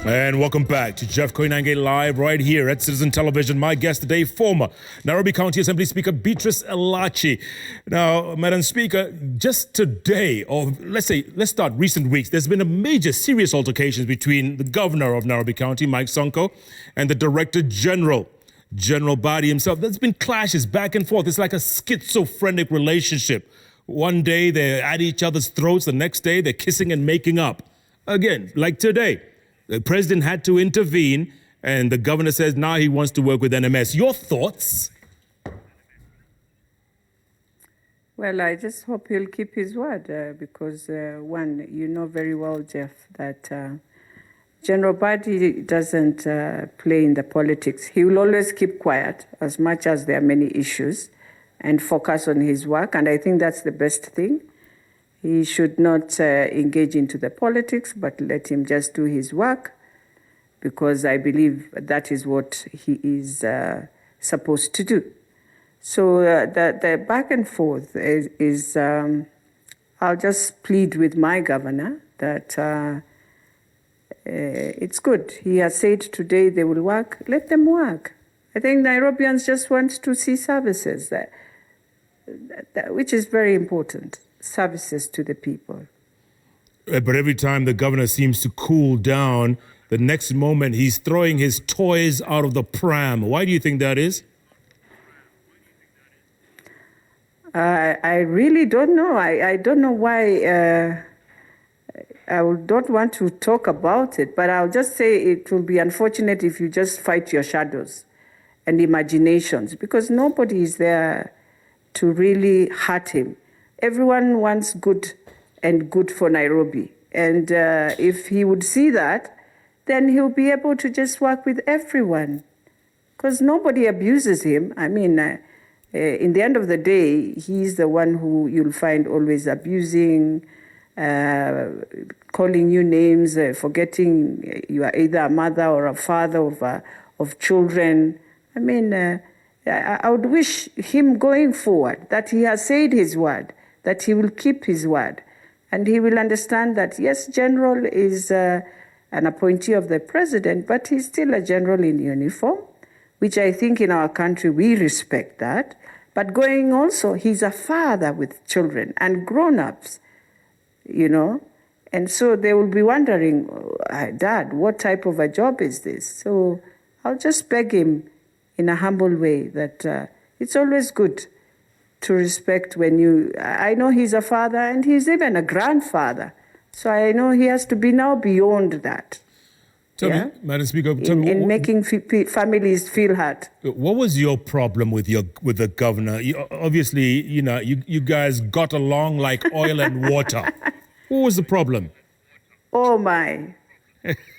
And welcome back to JKLive right here at Citizen Television. My guest today, former Nairobi County Assembly Speaker Beatrice Elachi. Now, Madam Speaker, just today, or let's start recent weeks, there's been a major serious altercations between the governor of Nairobi County, Mike Sonko, and the Director General, General Badi himself. There's been clashes back and forth. It's like a schizophrenic relationship. One day they're at each other's throats, the next day they're kissing and making up. Again, like today. The president had to intervene, and the governor says now he wants to work with NMS. Your thoughts? Well, I just hope he'll keep his word because, one, you know very well, Jeff, that General Badi doesn't play in the politics. He will always keep quiet as much as there are many issues and focus on his work, and I think that's the best thing. He should not engage into the politics, but let him just do his work, because I believe that is what he is supposed to do. So the back and forth is I'll just plead with my governor that it's good. He has said today they will work. Let them work. I think Nairobians just want to see services, which is very important. Services to the people. But every time the governor seems to cool down, the next moment he's throwing his toys out of the pram. Why do you think that is? I really don't know. I don't know why. I don't want to talk about it, but I'll just say it will be unfortunate if you just fight your shadows and imaginations, because nobody is there to really hurt him. Everyone wants good and good for Nairobi. And if he would see that, then he'll be able to just work with everyone, because nobody abuses him. I mean, in the end of the day, he's the one who you'll find always abusing, calling you names, forgetting you are either a mother or a father of children. I mean, I would wish him going forward that he has said his word, that he will keep his word, and he will understand that, yes, general is an appointee of the president, but he's still a general in uniform, which I think in our country we respect that. But going also, he's a father with children and grown-ups, you know, and so they will be wondering, Dad, what type of a job is this? So I'll just beg him in a humble way that it's always good to respect when you... I know he's a father and he's even a grandfather. So I know he has to be now beyond that. Tell me, Madam Speaker, in making families feel hurt. What was your problem with the governor? Obviously, you know, you guys got along like oil and water. What was the problem? Oh, my.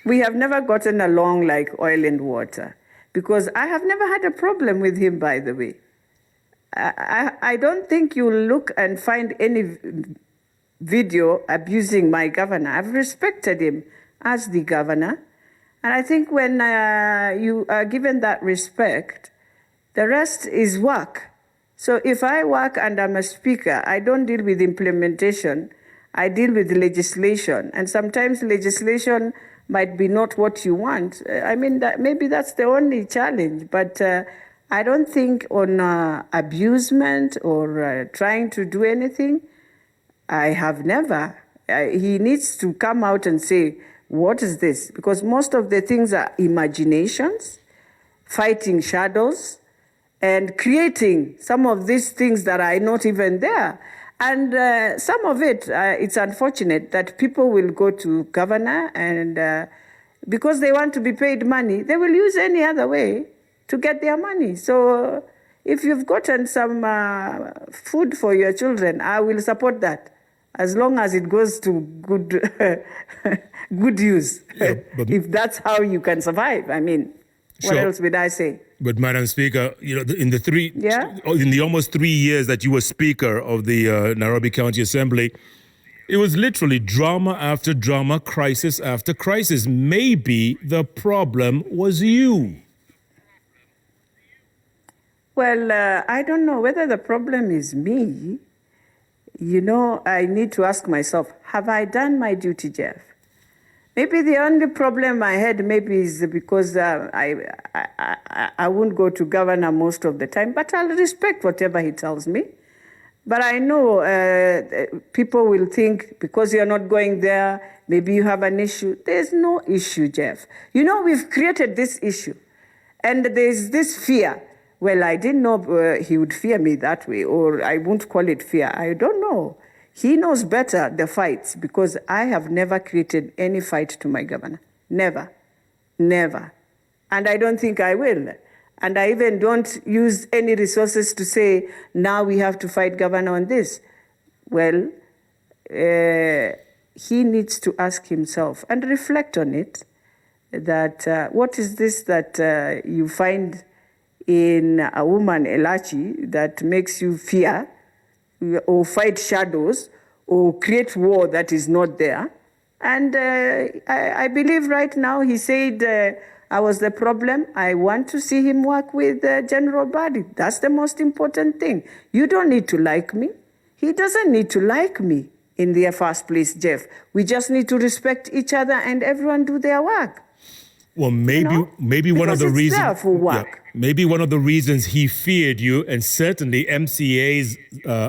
We have never gotten along like oil and water, because I have never had a problem with him, by the way. I don't think you'll look and find any video abusing my governor. I've respected him as the governor. And I think when you are given that respect, the rest is work. So if I work and I'm a speaker, I don't deal with implementation. I deal with legislation. And sometimes legislation might be not what you want. I mean, maybe that's the only challenge. But I don't think on abusement or trying to do anything, I have never. He needs to come out and say, what is this? Because most of the things are imaginations, fighting shadows, and creating some of these things that are not even there. And some of it, it's unfortunate that people will go to governor and because they want to be paid money, they will use any other way to get their money. So if you've gotten some food for your children, I will support that, as long as it goes to good good use. Yeah, if that's how you can survive, I mean, what else would I say? But Madam Speaker, you know, in the almost 3 years that you were Speaker of the Nairobi County Assembly, it was literally drama after drama, crisis after crisis. Maybe the problem was you. Well, I don't know whether the problem is me. You know, I need to ask myself, have I done my duty, Jeff? Maybe the only problem I had maybe is because I won't go to governor most of the time, but I'll respect whatever he tells me. But I know people will think because you're not going there, maybe you have an issue. There's no issue, Jeff. You know, we've created this issue. And there's this fear. Well, I didn't know he would fear me that way, or I won't call it fear. I don't know. He knows better the fights because I have never created any fight to my governor. Never. Never. And I don't think I will. And I even don't use any resources to say, now we have to fight governor on this. Well, he needs to ask himself and reflect on it, that what is this that you find in a woman, Elachi, that makes you fear or fight shadows or create war that is not there. And I believe right now he said, I was the problem. I want to see him work with General Badi. That's the most important thing. You don't need to like me. He doesn't need to like me in the first place, Jeff. We just need to respect each other and everyone do their work. Well, maybe one of the reasons for work. Maybe one of the reasons he feared you, and certainly MCAs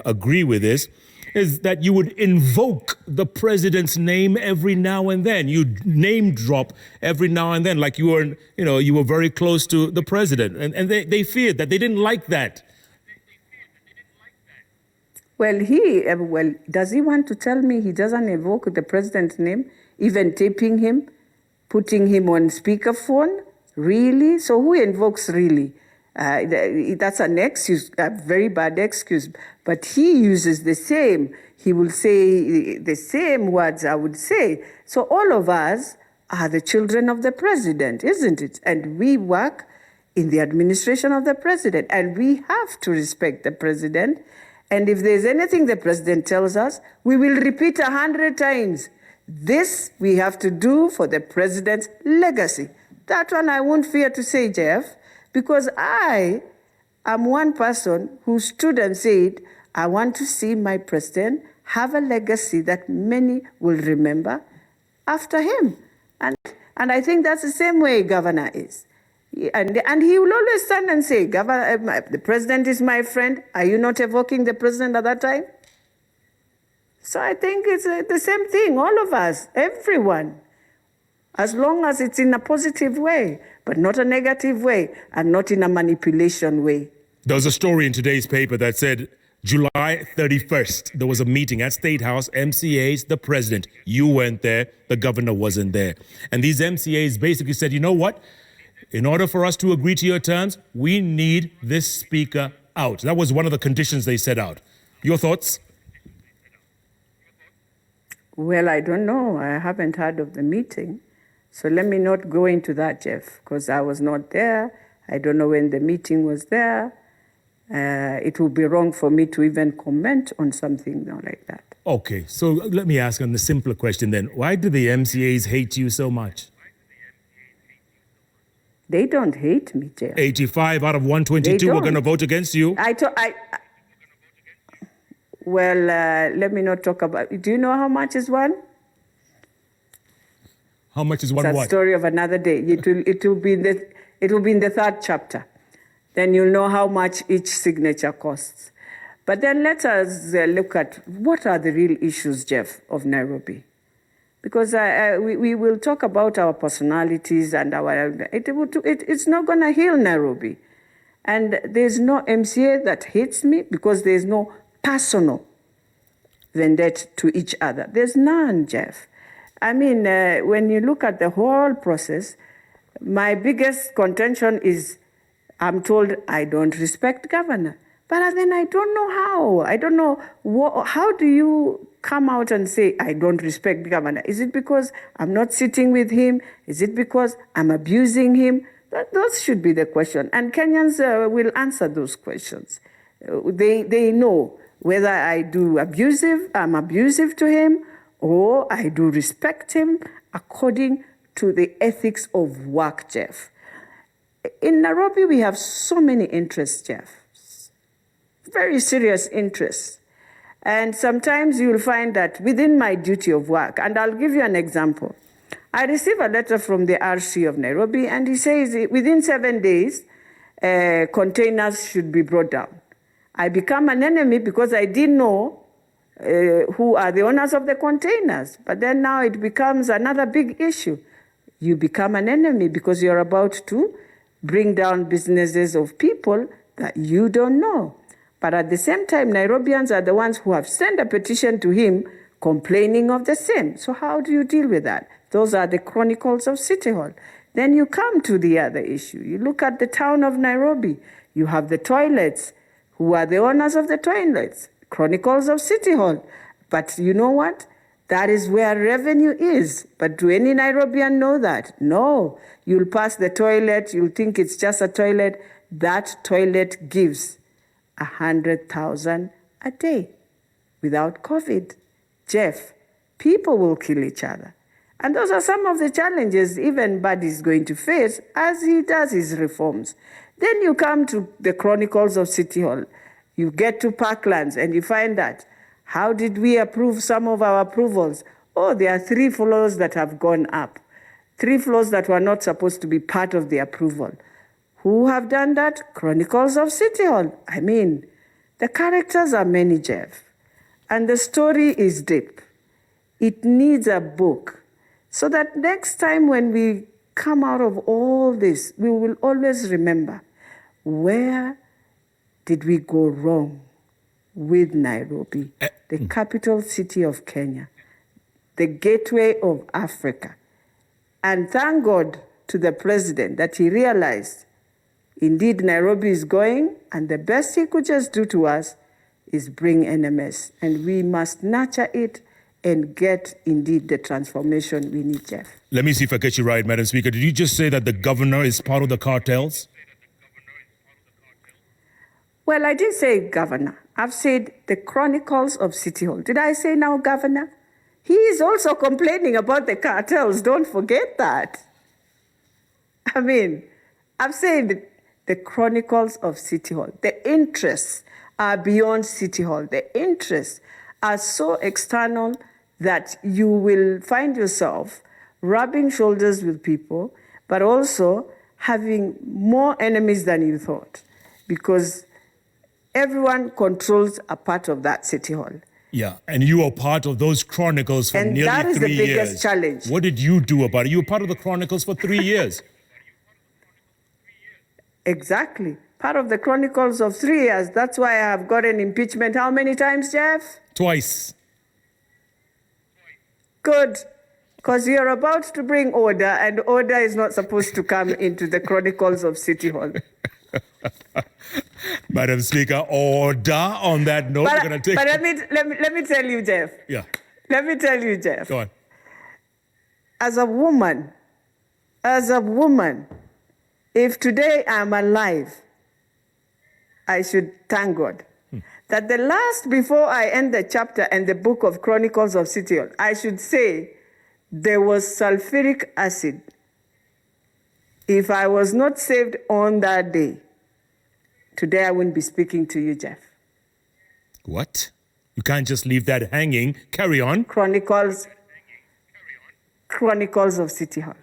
agree with this, is that you would invoke the president's name every now and then. You'd name drop every now and then, like you were very close to the president, and they feared that. They didn't like that. Well, does he want to tell me he doesn't evoke the president's name, even taping him, putting him on speakerphone? Really? So who invokes really? That's an excuse, a very bad excuse. But he uses the same. He will say the same words I would say. So all of us are the children of the president, isn't it? And we work in the administration of the president. And we have to respect the president. And if there's anything the president tells us, we will repeat 100 times. This we have to do for the president's legacy. That one I won't fear to say, Jeff, because I am one person who stood and said, I want to see my president have a legacy that many will remember after him. And I think that's the same way governor is. And he will always stand and say, Governor, the president is my friend. Are you not evoking the president at that time? So I think it's the same thing, all of us, everyone. As long as it's in a positive way, but not a negative way, and not in a manipulation way. There was a story in today's paper that said July 31st, there was a meeting at State House, MCAs, the president. You weren't there, the governor wasn't there. And these MCAs basically said, you know what? In order for us to agree to your terms, we need this speaker out. That was one of the conditions they set out. Your thoughts? Well, I don't know. I haven't heard of the meeting. So let me not go into that, Jeff, because I was not there. I don't know when the meeting was there. It would be wrong for me to even comment on something like that. Okay, so let me ask on the simpler question then. Why do the MCAs hate you so much? They don't hate me, Jeff. 85 out of 122 are going to vote against you. Let me not talk about it. Do you know how much is one? How much is one what? It's a story of another day. It will be in the third chapter. Then you'll know how much each signature costs. But then let us look at what are the real issues, Jeff, of Nairobi. Because we will talk about our personalities and it's not going to heal Nairobi. And there's no MCA that hates me because there's no personal vendetta to each other. There's none, Jeff. I mean, when you look at the whole process, my biggest contention is I'm told I don't respect governor. But then I don't know how. I don't know, how do you come out and say, I don't respect governor? Is it because I'm not sitting with him? Is it because I'm abusing him? Those should be the question. And Kenyans will answer those questions. They know whether I'm abusive to him, or I do respect him according to the ethics of work, Jeff. In Nairobi, we have so many interests, Jeff. Very serious interests. And sometimes you'll find that within my duty of work, and I'll give you an example. I received a letter from the RC of Nairobi, and he says within 7 days, containers should be brought down. I become an enemy because I didn't know who are the owners of the containers. But then now it becomes another big issue. You become an enemy because you're about to bring down businesses of people that you don't know. But at the same time, Nairobians are the ones who have sent a petition to him complaining of the same. So how do you deal with that? Those are the Chronicles of City Hall. Then you come to the other issue. You look at the town of Nairobi. You have the toilets. Who are the owners of the toilets? Chronicles of City Hall. But you know what? That is where revenue is. But do any Nairobian know that? No. You'll pass the toilet. You'll think it's just a toilet. That toilet gives 100,000 a day without COVID. Jeff, people will kill each other. And those are some of the challenges even Buddy is going to face as he does his reforms. Then you come to the Chronicles of City Hall. You get to Parklands and you find that, how did we approve some of our approvals? Oh, there are 3 floors that have gone up. 3 floors that were not supposed to be part of the approval. Who have done that? Chronicles of City Hall. I mean, the characters are many, Jeff. And the story is deep. It needs a book. So that next time when we come out of all this, we will always remember, where did we go wrong with Nairobi, the capital city of Kenya, the gateway of Africa? And thank God to the president that he realized, indeed, Nairobi is going, and the best he could just do to us is bring NMS. And we must nurture it and get, indeed, the transformation we need, Jeff. Let me see if I get you right, Madam Speaker. Did you just say that the governor is part of the cartels? Well, I did say governor. I've said the Chronicles of City Hall. Did I say now governor? He is also complaining about the cartels. Don't forget that. I mean, I've said the Chronicles of City Hall. The interests are beyond City Hall. The interests are so external that you will find yourself rubbing shoulders with people, but also having more enemies than you thought, because everyone controls a part of that City Hall. Yeah, and you are part of those Chronicles for nearly 3 years. And that is the biggest challenge. What did you do about it? You were part of the Chronicles for 3 years. Exactly. Part of the Chronicles of 3 years. That's why I have gotten impeachment how many times, Jeff? Twice. Good. Because you're about to bring order, and order is not supposed to come into the Chronicles of City Hall. Madam Speaker, order on that note. But let me tell you, Jeff. Yeah. Let me tell you, Jeff. Go on. As a woman, if today I'm alive, I should thank God that the last, before I end the chapter and the book of Chronicles of City Hall, I should say there was sulfuric acid. If I was not saved on that day, today I wouldn't be speaking to you, Jeff. What? You can't just leave that hanging. Carry on. Chronicles of City Hall.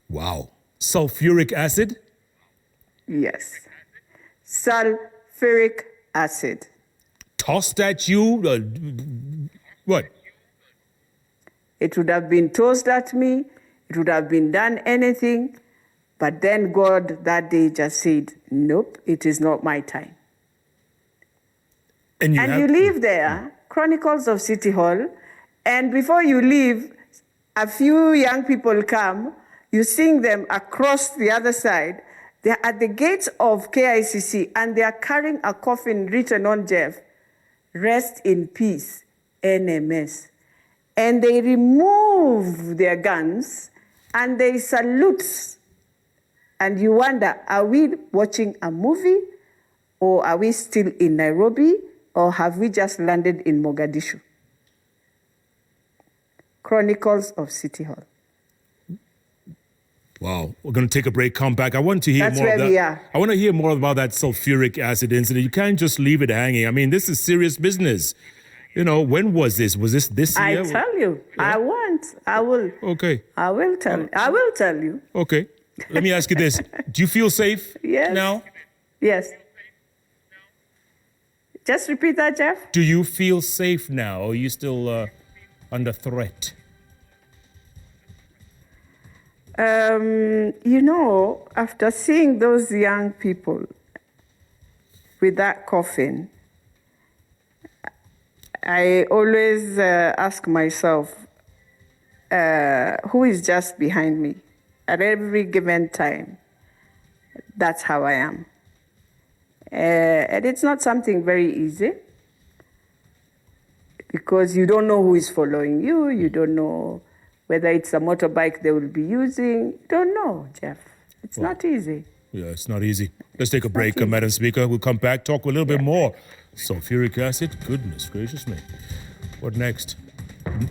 Wow. Sulfuric acid? Yes. Sulfuric acid. Tossed at you? What? It would have been tossed at me. It would have been done anything. But then God that day just said, nope, it is not my time. And you leave there, Chronicles of City Hall, and before you leave, a few young people come, you sing them across the other side. They're at the gates of KICC, and they are carrying a coffin written on, Jeff, rest in peace, NMS. And they remove their guns, and they salute. And you wonder, are we watching a movie, or are we still in Nairobi, or have we just landed in Mogadishu? Chronicles of City Hall. Wow. We're going to take a break, come back. I want to hear That's more where of that. we are. I want to hear more about that sulfuric acid incident. You can't just leave it hanging. I mean, this is serious business. When was this? Was this year? I tell you, I won't. I will. Okay. I will tell you. Okay. Let me ask you this. Do you feel safe Yes. now? Yes. Just repeat that, Jeff. Do you feel safe now, or are you still under threat? After seeing those young people with that coffin, I always ask myself, who is just behind me at every given time? That's how I am. And it's not something very easy because you don't know who is following you. You don't know whether it's a motorbike they will be using. You don't know, Jeff. It's not easy. Yeah, it's not easy. Let's take a break, easy. Madam Speaker. We'll come back, talk a little bit more. Sulfuric acid? Goodness gracious me. What next?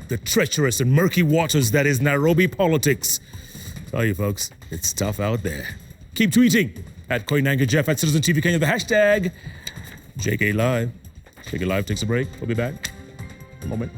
The treacherous and murky waters that is Nairobi politics. Tell you folks, it's tough out there. Keep tweeting at Koinange Jeff at Citizen TV Kenya, the hashtag JKLive. JKLive takes a break. We'll be back in a moment.